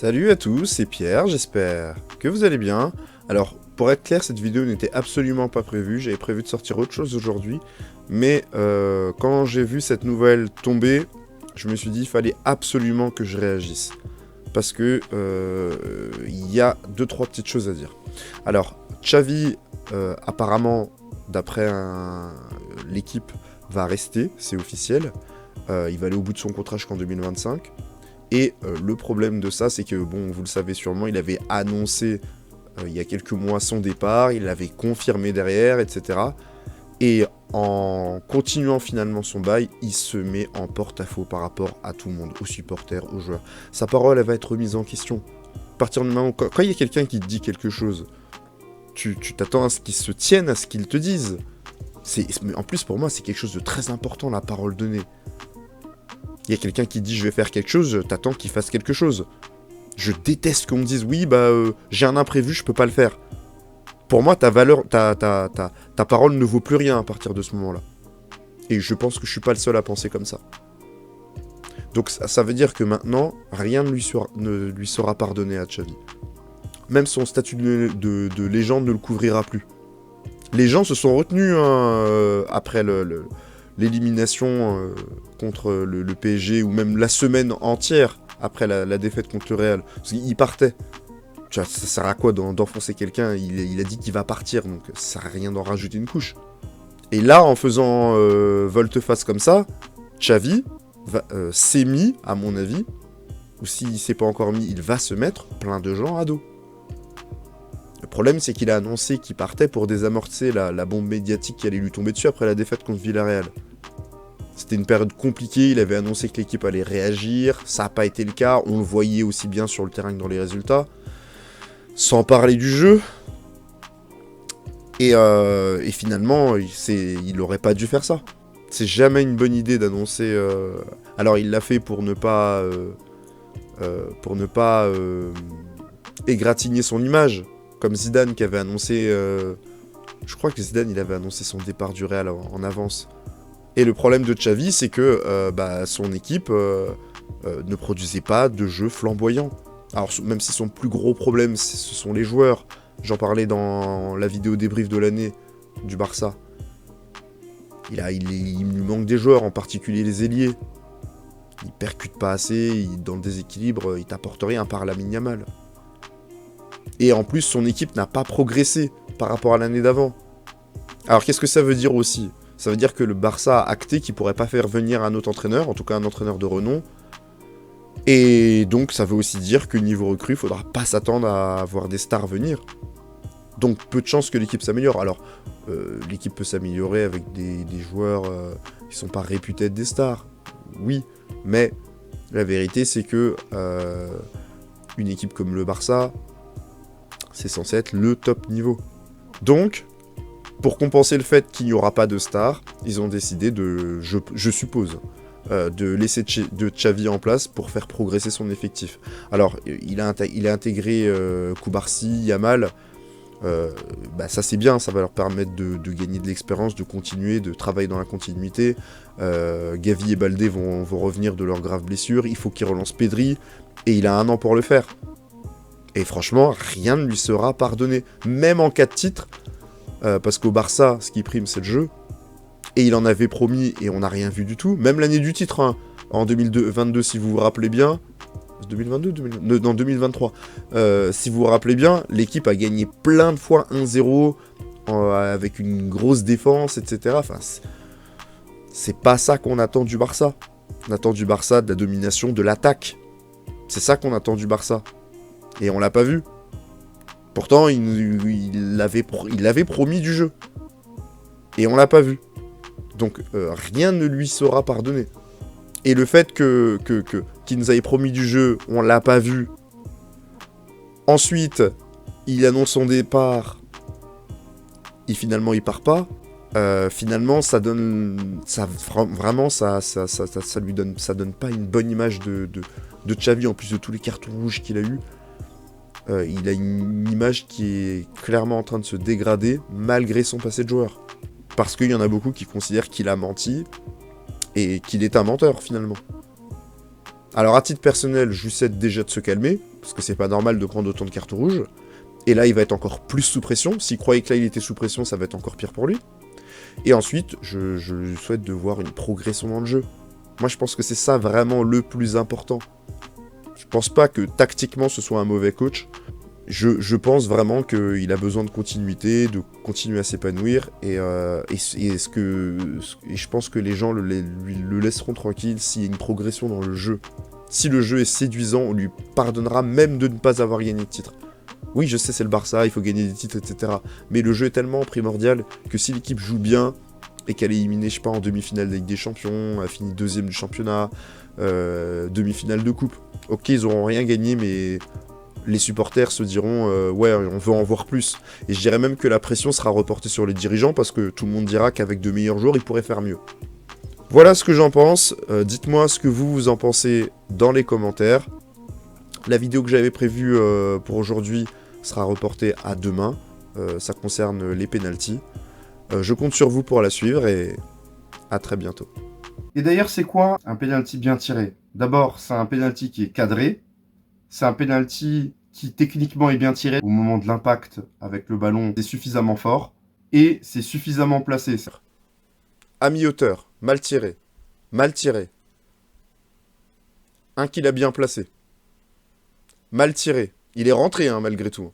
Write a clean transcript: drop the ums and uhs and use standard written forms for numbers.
Salut à tous, c'est Pierre, j'espère que vous allez bien. Alors, pour être clair, cette vidéo n'était absolument pas prévue, j'avais prévu de sortir autre chose aujourd'hui, mais quand j'ai vu cette nouvelle tomber, je me suis dit qu'il fallait absolument que je réagisse. Parce que il y a 2-3 petites choses à dire. Alors, Xavi, apparemment, d'après l'équipe, va rester, c'est officiel. Il va aller au bout de son contrat jusqu'en 2025. Et le problème de ça, c'est que, bon, vous le savez sûrement, il avait annoncé il y a quelques mois son départ, il l'avait confirmé derrière, etc. Et en continuant finalement son bail, il se met en porte-à-faux par rapport à tout le monde, aux supporters, aux joueurs. Sa parole, elle va être remise en question. À partir du moment quand il y a quelqu'un qui te dit quelque chose, tu t'attends à ce qu'il se tienne à ce qu'il te dise. En plus, pour moi, c'est quelque chose de très important, la parole donnée. Il y a quelqu'un qui dit je vais faire quelque chose, t'attends qu'il fasse quelque chose. Je déteste qu'on me dise oui, j'ai un imprévu, je peux pas le faire. Pour moi, ta parole ne vaut plus rien à partir de ce moment-là. Et je pense que je suis pas le seul à penser comme ça. Donc ça veut dire que maintenant, rien ne lui sera pardonné à Xavi. Même son statut de légende ne le couvrira plus. Les gens se sont retenus après l'élimination contre le PSG, ou même la semaine entière après la défaite contre le Real. Parce qu'il partait. Tu vois, ça sert à quoi d'enfoncer quelqu'un? Il a dit qu'il va partir, donc ça sert à rien d'en rajouter une couche. Et là, en faisant volte-face comme ça, Xavi s'est mis, à mon avis, ou s'il s'est pas encore mis, il va se mettre plein de gens à dos. Le problème, c'est qu'il a annoncé qu'il partait pour désamorcer la bombe médiatique qui allait lui tomber dessus après la défaite contre Villarreal. C'était une période compliquée, il avait annoncé que l'équipe allait réagir, ça n'a pas été le cas, on le voyait aussi bien sur le terrain que dans les résultats. Sans parler du jeu. Et finalement, il n'aurait pas dû faire ça. C'est jamais une bonne idée d'annoncer... Alors il l'a fait pour ne pas... égratigner son image. Comme Zidane qui avait annoncé... je crois que Zidane, il avait annoncé son départ du Real en avance. Et le problème de Xavi, c'est que son équipe ne produisait pas de jeu flamboyant. Alors, même si son plus gros problème, ce sont les joueurs. J'en parlais dans la vidéo débrief de l'année du Barça. Il lui manque des joueurs, en particulier les ailiers. Il percute pas assez, dans le déséquilibre, il t'apporte rien par Lamine Yamal. Et en plus, son équipe n'a pas progressé par rapport à l'année d'avant. Alors, qu'est-ce que ça veut dire aussi ? Ça veut dire que le Barça a acté qu'il pourrait pas faire venir un autre entraîneur, en tout cas un entraîneur de renom. Et donc, ça veut aussi dire que niveau recrue, il faudra pas s'attendre à voir des stars venir. Donc, peu de chances que l'équipe s'améliore. Alors, l'équipe peut s'améliorer avec des joueurs qui sont pas réputés être des stars. Oui, mais la vérité, c'est que une équipe comme le Barça, c'est censé être le top niveau. Donc, pour compenser le fait qu'il n'y aura pas de stars, ils ont décidé je suppose, de laisser Xavi en place pour faire progresser son effectif. Alors, il a intégré Koubarsi, Yamal, ça c'est bien, ça va leur permettre de gagner de l'expérience, de continuer, de travailler dans la continuité. Gavi et Baldé vont revenir de leurs graves blessures, il faut qu'il relance Pedri, et il a 1 an pour le faire. Et franchement, rien ne lui sera pardonné, même en cas de titre, parce qu'au Barça, ce qui prime, c'est le jeu. Et il en avait promis, et on n'a rien vu du tout. Même l'année du titre, hein, en 2022, si vous vous rappelez bien... 2023. Si vous vous rappelez bien, l'équipe a gagné plein de fois 1-0, avec une grosse défense, etc. Enfin, c'est pas ça qu'on attend du Barça. On attend du Barça de la domination, de l'attaque. C'est ça qu'on attend du Barça. Et on l'a pas vu. Pourtant, il avait promis du jeu. Et on l'a pas vu. Donc, rien ne lui sera pardonné. Et le fait qu'il nous avait promis du jeu, on l'a pas vu. Ensuite, il annonce son départ. Et finalement, il part pas. Finalement, ça donne pas une bonne image de Xavi, en plus de tous les cartons rouges qu'il a eu. Il a une image qui est clairement en train de se dégrader malgré son passé de joueur. Parce qu'il y en a beaucoup qui considèrent qu'il a menti et qu'il est un menteur finalement. Alors à titre personnel, je lui souhaite déjà de se calmer, parce que c'est pas normal de prendre autant de cartes rouges. Et là, il va être encore plus sous pression. S'il croyait que là, il était sous pression, ça va être encore pire pour lui. Et ensuite, je lui souhaite de voir une progression dans le jeu. Moi, je pense que c'est ça vraiment le plus important. Je pense pas que tactiquement, ce soit un mauvais coach. Je pense vraiment qu'il a besoin de continuité, de continuer à s'épanouir. Et je pense que les gens le laisseront tranquille s'il y a une progression dans le jeu. Si le jeu est séduisant, on lui pardonnera même de ne pas avoir gagné de titre. Oui, je sais, c'est le Barça, il faut gagner des titres, etc. Mais le jeu est tellement primordial que si l'équipe joue bien et qu'elle est éliminée, je sais pas, en demi-finale de Ligue des Champions, a fini deuxième du championnat, demi-finale de coupe. Ok, ils auront rien gagné, mais les supporters se diront ouais, on veut en voir plus. Et je dirais même que la pression sera reportée sur les dirigeants parce que tout le monde dira qu'avec de meilleurs joueurs, ils pourraient faire mieux. Voilà ce que j'en pense. Dites-moi ce que vous en pensez dans les commentaires. La vidéo que j'avais prévue pour aujourd'hui sera reportée à demain. Ça concerne les pénaltys. Je compte sur vous pour la suivre et à très bientôt. Et d'ailleurs, c'est quoi un penalty bien tiré? D'abord, c'est un penalty qui est cadré. C'est un penalty qui techniquement est bien tiré au moment de l'impact avec le ballon. C'est suffisamment fort et c'est suffisamment placé. À mi-hauteur, mal tiré. Mal tiré. Un qu'il a bien placé. Mal tiré. Il est rentré, hein, malgré tout.